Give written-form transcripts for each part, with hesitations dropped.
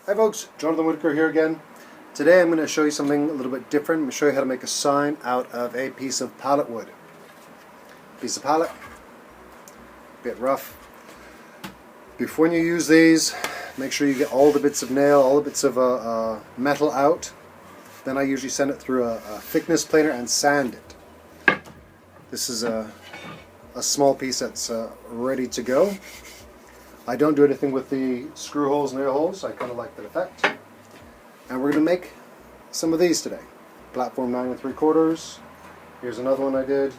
Hi folks, Jonathan Whitaker here again. Today I'm going to show you something a little bit different. I'm going to show you how to make a sign out of a piece of pallet wood. Piece of pallet, a bit rough. Before you use these, make sure you get all the bits of nail, all the bits of metal out. Then I usually send it through a thickness planer and sand it. This is a small piece that's ready to go. I don't do anything with the screw holes and air holes. I kind of like that effect. And we're going to make some of these today. Platform 9 3/4. Here's another one I did.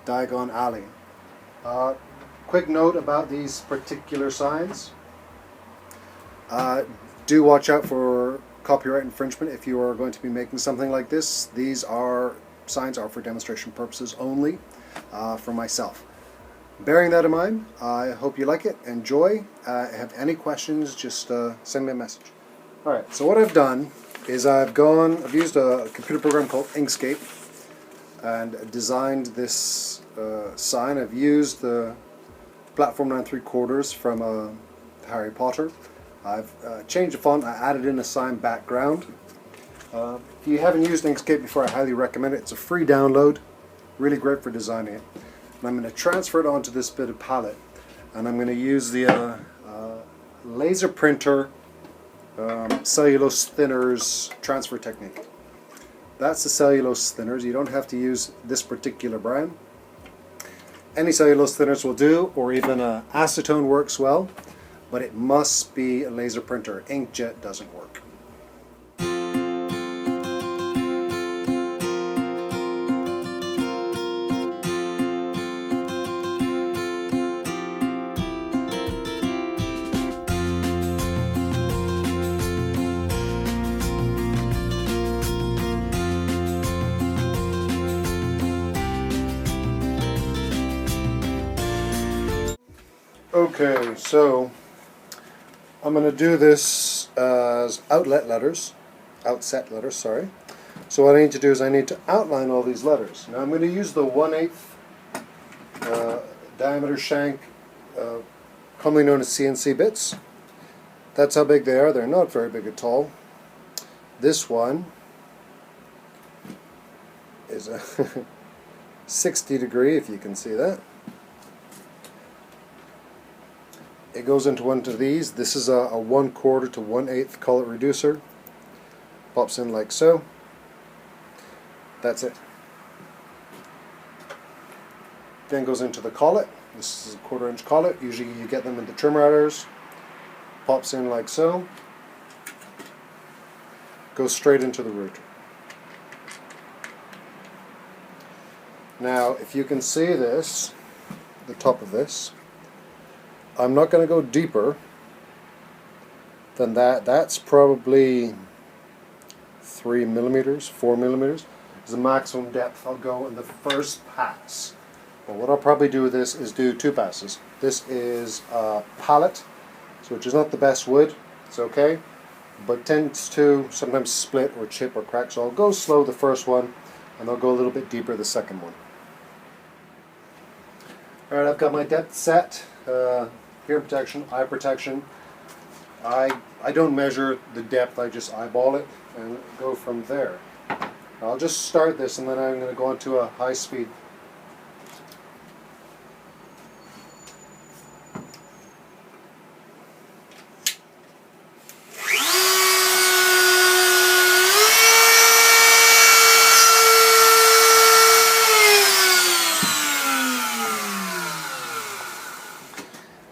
Diagon Alley. Quick note about these particular signs. Do watch out for copyright infringement if you are going to be making something like this. These signs are for demonstration purposes only, for myself. Bearing that in mind, I hope you like it, enjoy. If you have any questions, just send me a message. Alright, so what I've done is I've used a computer program called Inkscape and designed this sign. I've used the Platform 9 3/4 from Harry Potter. I've changed the font, I added in a sign background. If you haven't used Inkscape before, I highly recommend it. It's a free download, really great for designing it. And I'm going to transfer it onto this bit of pallet, and I'm going to use the laser printer cellulose thinners transfer technique. That's the cellulose thinners. You don't have to use this particular brand. Any cellulose thinners will do, or even acetone works well, but it must be a laser printer. Inkjet doesn't work. Okay, so I'm going to do this as outset letters, sorry. So what I need to do is I need to outline all these letters. Now I'm going to use the 1/8 diameter shank, commonly known as CNC bits. That's how big they are. They're not very big at all. This one is a 60 degree, if you can see that. It goes into one of these. This is a 1/4 to 1/8 collet reducer. Pops in like so. That's it. Then goes into the collet. This is a 1/4 inch collet. Usually you get them in the trim routers. Pops in like so. Goes straight into the router. Now, if you can see this, the top of this, I'm not going to go deeper than that. That's probably 3 millimeters, 4 millimeters is the maximum depth I'll go in the first pass. But what I'll probably do with this is do 2 passes. This is a pallet, which is not the best wood. It's okay, but tends to sometimes split or chip or crack. So I'll go slow the first one, and I'll go a little bit deeper the second one. Alright, I've got my depth set. Ear protection, eye protection. I don't measure the depth, I just eyeball it and go from there. I'll just start this and then I'm going to go into a high speed.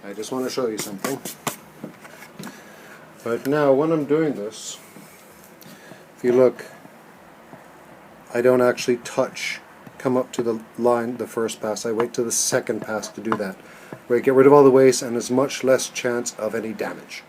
I just want to show you something. But now when I'm doing this, if you look, I don't actually come up to the line the first pass. I wait till the second pass to do that. Where I get rid of all the waste and there's much less chance of any damage.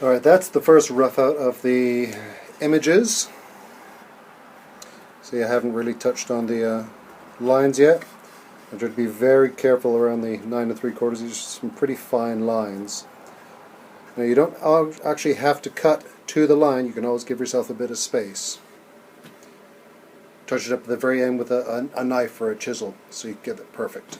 Alright, that's the first rough out of the images. See, I haven't really touched on the lines yet. I'm trying to be very careful around the 9 3/4. These are some pretty fine lines. Now you don't actually have to cut to the line, you can always give yourself a bit of space. Touch it up at the very end with a knife or a chisel so you get it perfect.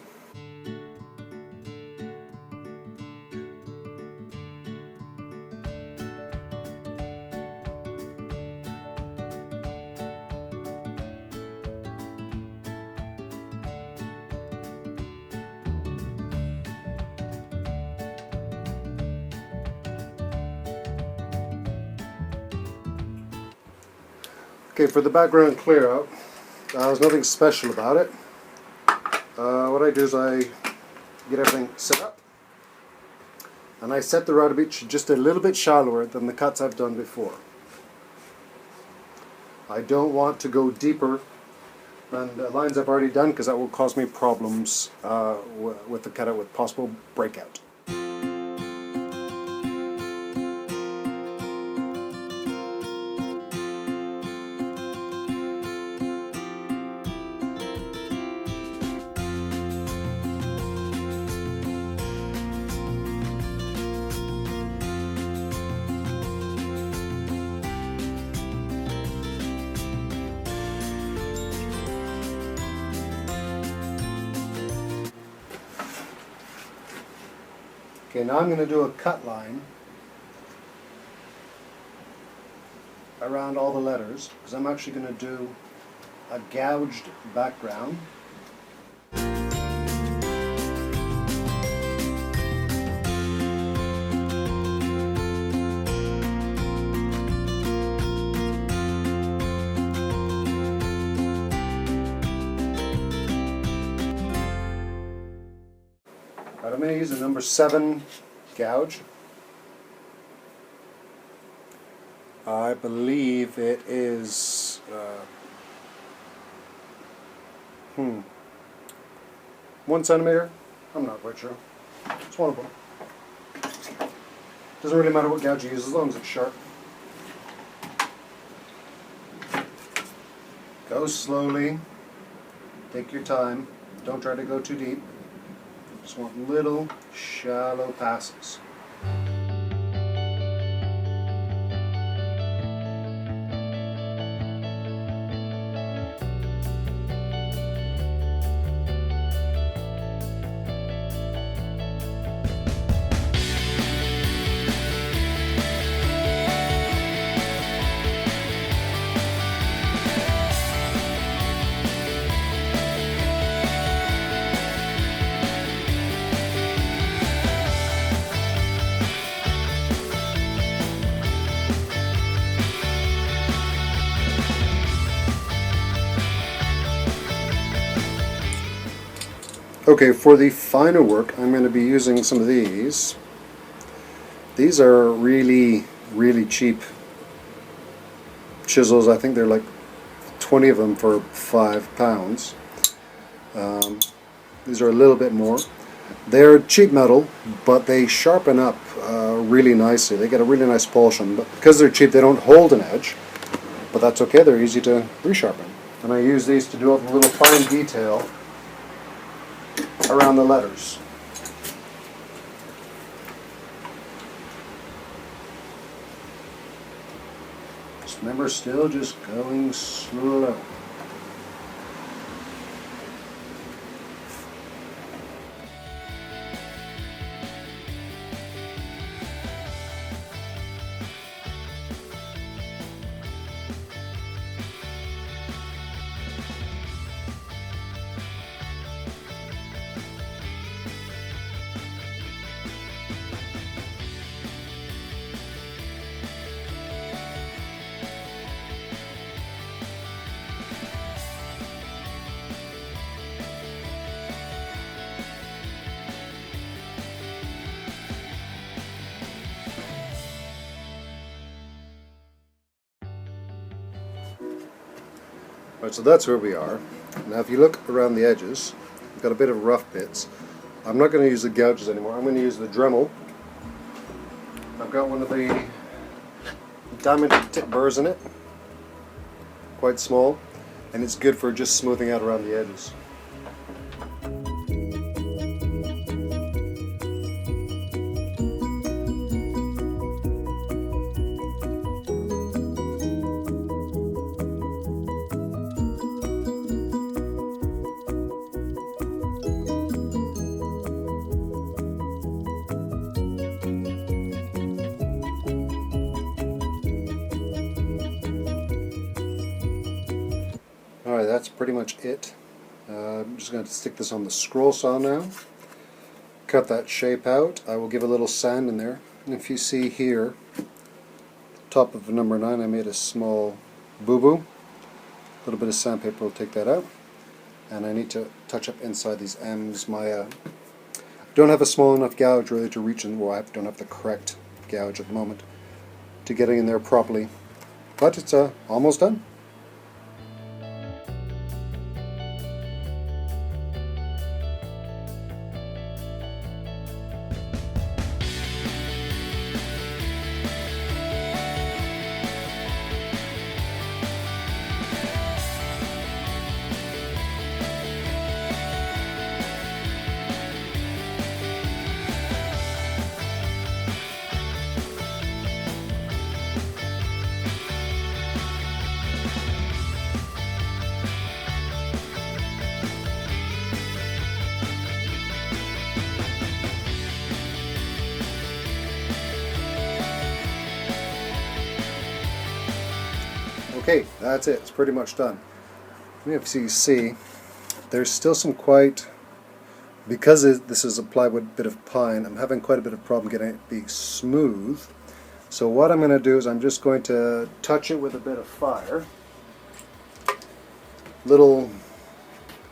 Okay, for the background clear out, there's nothing special about it. What I do is I get everything set up and I set the router beach just a little bit shallower than the cuts I've done before. I don't want to go deeper than the lines I've already done because that will cause me problems with the cutout with possible breakout. Okay, now I'm going to do a cut line around all the letters because I'm actually going to do a gouged background. I'm going to use a number 7 gouge. I believe it is 1 centimeter. I'm not quite sure. It's one of them. Doesn't really matter what gouge you use as long as it's sharp. Go slowly. Take your time. Don't try to go too deep. Just want little, shallow passes. Okay, for the finer work, I'm going to be using some of these. These are really, really cheap chisels. I think they're like 20 of them for £5. These are a little bit more. They're cheap metal, but they sharpen up really nicely. They get a really nice polish on them. But because they're cheap, they don't hold an edge. But that's okay, they're easy to resharpen. And I use these to do all the little fine detail around the letters. Just remember, still just going slow. Right, so that's where we are. Now if you look around the edges, we've got a bit of rough bits. I'm not going to use the gouges anymore. I'm going to use the Dremel. I'm I've got one of the diamond tip burrs in it, quite small, and it's good for just smoothing out around the edges. Alright, that's pretty much it. I'm just going to stick this on the scroll saw now. Cut that shape out. I will give a little sand in there. And if you see here, top of the number 9, I made a small boo-boo. A little bit of sandpaper will take that out. And I need to touch up inside these M's. I don't have a small enough gouge really to reach in. Well, I don't have the correct gouge at the moment to get it in there properly. But it's almost done. Okay, that's it. It's pretty much done. If you see, there's still some quite, because this is a plywood bit of pine, I'm having quite a bit of problem getting it be smooth. So what I'm going to do is I'm just going to touch it with a bit of fire. Little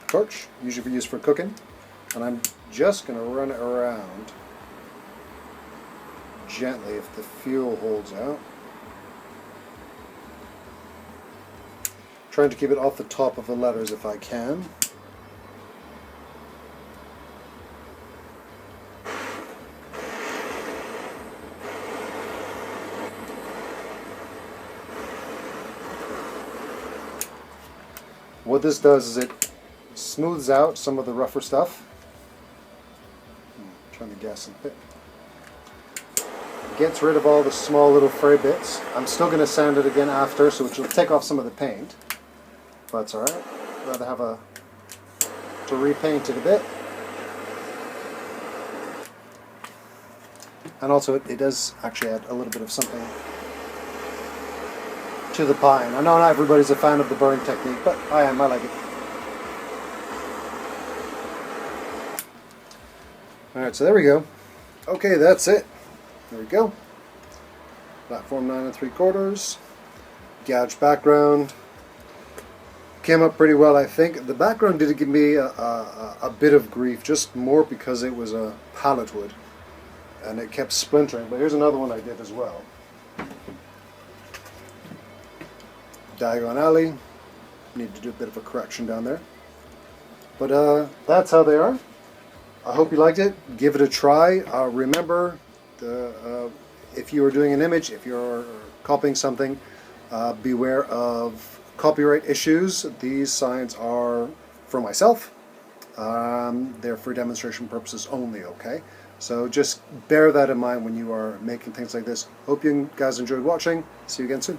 torch, usually used for cooking, and I'm just going to run it around gently if the fuel holds out. Trying to keep it off the top of the letters if I can. What this does is it smooths out some of the rougher stuff. Trying to gas a bit. Gets rid of all the small little fray bits. I'm still going to sand it again after, so which will take off some of the paint. But it's alright. I'd rather have to repaint it a bit. And also it does actually add a little bit of something to the pine. I know not everybody's a fan of the burring technique, but I am. I like it. Alright, so there we go. Okay, that's it. There we go. Platform 9 3/4. Gouge background. Came up pretty well, I think. The background did give me a bit of grief, just more because it was a pallet wood and it kept splintering. But here's another one I did as well. Diagon alley. Need to do a bit of a correction down there. But that's how they are. I hope you liked it. Give it a try. Remember, if you are doing an image, if you're copying something, beware of copyright issues. These signs are for myself. They're for demonstration purposes only, okay? So just bear that in mind when you are making things like this. Hope you guys enjoyed watching. See you again soon.